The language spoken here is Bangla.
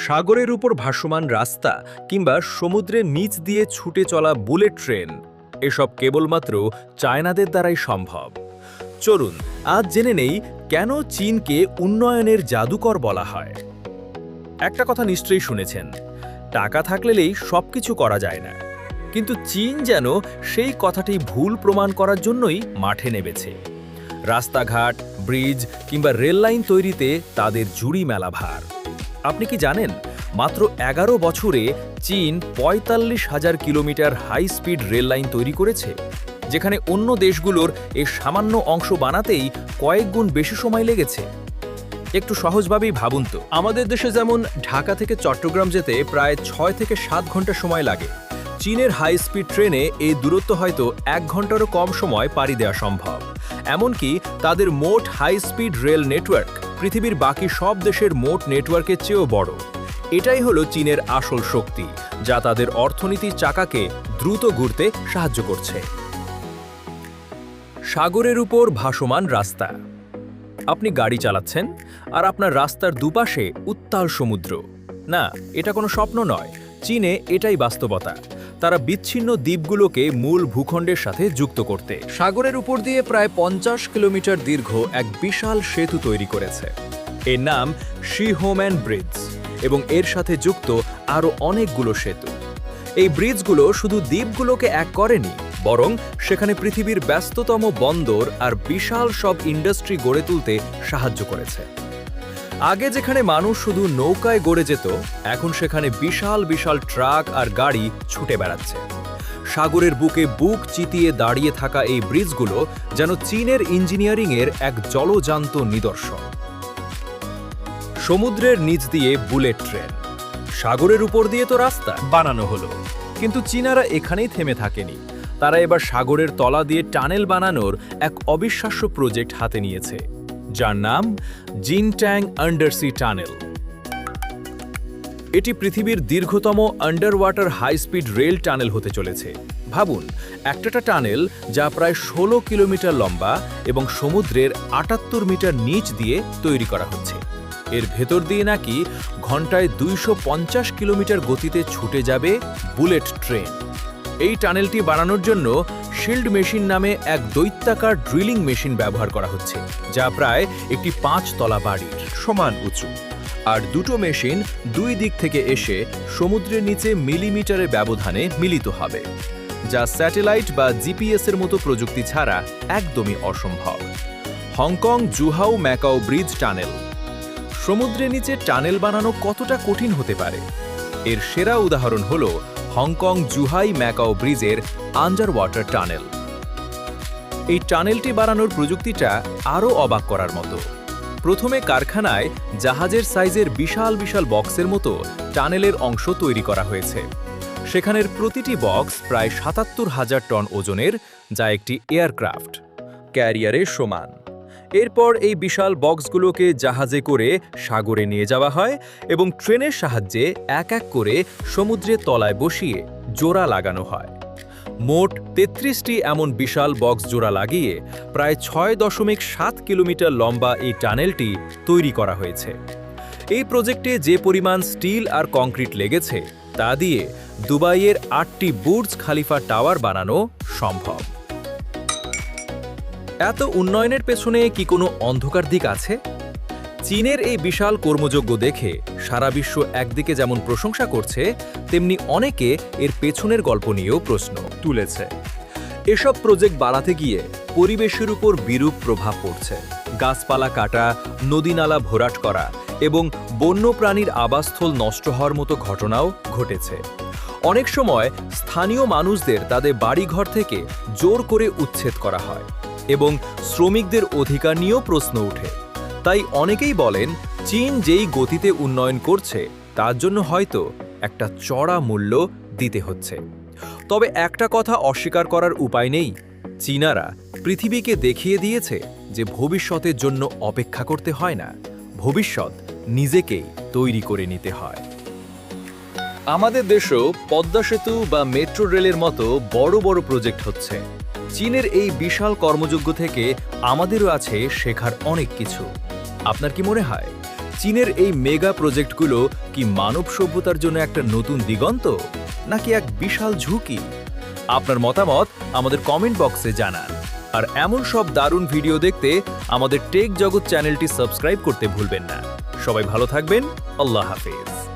সাগরের উপর ভাসমান রাস্তা কিংবা সমুদ্রের নিচ দিয়ে ছুটে চলা বুলেট ট্রেন এসব কেবলমাত্র চায়নাদের দ্বারাই সম্ভব। চলুন আজ জেনে নেই কেন চীনকে উন্নয়নের জাদুকর বলা হয়। একটা কথা নিশ্চয়ই শুনেছেন, টাকা থাকলেই সবকিছু করা যায় না, কিন্তু চীন যেন সেই কথাটি ভুল প্রমাণ করার জন্যই মাঠে নেমেছে। রাস্তাঘাট, ব্রিজ কিংবা রেল লাইন তৈরিতে তাদের জুড়ি মেলা ভার। আপনি কি জানেন, মাত্র ১১ বছরে চীন ৪৫,০০০ kilometre high speed rail line তৈরি করেছে, যেখানে অন্য দেশগুলোর এর সামান্য অংশ বানাতেই কয়েক গুণ বেশি সময় লেগেছে। একটু সহজভাবেই ভাবুন তো, আমাদের দেশে যেমন ঢাকা থেকে চট্টগ্রাম যেতে প্রায় ৬ থেকে ৭ ঘন্টা সময় লাগে, চীনের হাই স্পিড ট্রেনে এই দূরত্ব হয়তো ১ ঘন্টারও কম সময় পাড়ি দেওয়া সম্ভব। এমনকি তাদের মোট হাই স্পিড রেল নেটওয়ার্ক পৃথিবীর বাকি সব দেশের মোট নেটওয়ার্কের চেয়েও বড়। এটাই হলো চীনের আসল শক্তি, যা তাদের অর্থনীতির চাকাকে দ্রুত ঘুরতে সাহায্য করছে। সাগরের উপর ভাসমান রাস্তা। আপনি গাড়ি চালাচ্ছেন আর আপনার রাস্তার দুপাশে উত্তাল সমুদ্র। না, এটা কোনো স্বপ্ন নয়, চীনে এটাই বাস্তবতা। তারা বিচ্ছিন্ন দ্বীপগুলোকে মূল ভূখণ্ডের সাথে যুক্ত করতে সাগরের উপর দিয়ে প্রায় ৫০ কিলোমিটার দীর্ঘ এক বিশাল সেতু তৈরি করেছে। এর নাম শিহোম্যান ব্রিজ এবং এর সাথে যুক্ত আরও অনেকগুলো সেতু। এই ব্রিজগুলো শুধু দ্বীপগুলোকে এক করেনি, বরং সেখানে পৃথিবীর ব্যস্ততম বন্দর আর বিশাল সব ইন্ডাস্ট্রি গড়ে তুলতে সাহায্য করেছে। আগে যেখানে মানুষ শুধু নৌকায় গড়ে যেত, এখন সেখানে বিশাল বিশাল ট্রাক আর গাড়ি ছুটে বেড়াচ্ছে। সাগরের বুকে বুক চিতিয়ে দাঁড়িয়ে থাকা এই ব্রিজগুলো যেন চীনের ইঞ্জিনিয়ারিংয়ের এক জলজান্ত নিদর্শন। সমুদ্রের নিচ দিয়ে বুলেট ট্রেন, সাগরের উপর দিয়ে তো রাস্তা বানানো হলো, কিন্তু চীনারা এখানেই থেমে থাকেনি। তারা এবার সাগরের তলা দিয়ে টানেল বানানোর এক অবিশ্বাস্য প্রজেক্ট হাতে নিয়েছে, যার নাম জিনট্যাং আন্ডারসি টানেল। এটি পৃথিবীর দীর্ঘতম under water high speed rail tunnel হতে চলেছে। ভাবুন, একটা টানেল যা প্রায় ১৬ কিলোমিটার লম্বা এবং সমুদ্রের ৭৮ মিটার নিচ দিয়ে তৈরি করা হচ্ছে। এর ভেতর দিয়ে নাকি ঘন্টায় ২৫০ কিলোমিটার গতিতে ছুটে যাবে বুলেট ট্রেন। এই টানেলটি বানানোর জন্য শিল্ড মেশিন নামে এক দৈত্যাকার ড্রিলিং মেশিন ব্যবহার করা হচ্ছে, যা প্রায় একটি ৫ তলা বাড়ির সমান উঁচু। আর দুটো মেশিন দুই দিক থেকে এসে সমুদ্রের নিচে মিলিমিটারের ব্যবধানে মিলিত হবে, যা স্যাটেলাইট বা জিপিএস-এর মতো প্রযুক্তি ছাড়া একদমই অসম্ভব। Hong Kong Zhuhai Macau bridge tunnel. সমুদ্রের নিচে টানেল বানানো কতটা কঠিন হতে পারে? এর সেরা উদাহরণ হলো হংকং জুহাই ম্যাকাও ব্রিজের আন্ডার ওয়াটার টানেল। এই টানেলটি বানানোর প্রযুক্তিটা আরও অবাক করার মতো। প্রথমে কারখানায় জাহাজের সাইজের বিশাল বিশাল বক্সের মতো টানেলের অংশ তৈরি করা হয়েছে। সেখানের প্রতিটি বক্স প্রায় ৭৭,০০০ টন ওজনের, যা একটি এয়ারক্রাফট ক্যারিয়ারের সমান। এরপর এই বিশাল বক্সগুলোকে জাহাজে করে সাগরে নিয়ে যাওয়া হয় এবং ট্রেনের সাহায্যে এক এক করে সমুদ্রের তলায় বসিয়ে জোড়া লাগানো হয়। মোট ৩৩টি এমন বিশাল বক্স জোড়া লাগিয়ে প্রায় ৬.৭ কিলোমিটার লম্বা এই টানেলটি তৈরি করা হয়েছে। এই প্রজেক্টে যে পরিমাণ স্টিল আর কংক্রিট লেগেছে, তা দিয়ে দুবাইয়ের ৮টি বুর্জ খালিফা টাওয়ার বানানো সম্ভব। এত উন্নয়নের পেছনে কি কোনো অন্ধকার দিক আছে? চীনের এই বিশাল কর্মযজ্ঞ দেখে সারা বিশ্ব একদিকে যেমন প্রশংসা করছে, তেমনি অনেকে এর পেছনের গল্প নিয়েও প্রশ্ন তুলেছে। এসব প্রজেক্ট বাড়াতে গিয়ে পরিবেশের উপর বিরূপ প্রভাব পড়ছে। গাছপালা কাটা, নদীনালা ভরাট করা এবং বন্যপ্রাণীর আবাসস্থল নষ্ট হওয়ার মতো ঘটনাও ঘটেছে। অনেক সময় স্থানীয় মানুষদের তাদের বাড়িঘর থেকে জোর করে উচ্ছেদ করা হয় এবং শ্রমিকদের অধিকার নিয়েও প্রশ্ন ওঠে। তাই অনেকেই বলেন, চীন যেই গতিতে উন্নয়ন করছে, তার জন্য হয়তো একটা চড়া মূল্য দিতে হচ্ছে। তবে একটা কথা অস্বীকার করার উপায় নেই, চীনারা পৃথিবীকে দেখিয়ে দিয়েছে যে ভবিষ্যতের জন্য অপেক্ষা করতে হয় না, ভবিষ্যৎ নিজেকেই তৈরি করে নিতে হয়। আমাদের দেশেও পদ্মা সেতু বা মেট্রো রেলের মতো বড় বড় প্রজেক্ট হচ্ছে। চীনের এই বিশাল কর্মযজ্ঞ থেকে আমাদেরও আছে শেখার অনেক কিছু। আপনার কি মনে হয় চীনের এই মেগা প্রজেক্টগুলো কি মানব সভ্যতার জন্য একটা নতুন দিগন্ত নাকি এক বিশাল ঝুঁকি? আপনার মতামত আমাদের কমেন্ট বক্সে জানান। আর এমন সব দারুণ ভিডিও দেখতে আমাদের টেক জগৎ চ্যানেলটি সাবস্ক্রাইব করতে ভুলবেন না। সবাই ভালো থাকবেন। আল্লাহ হাফেজ।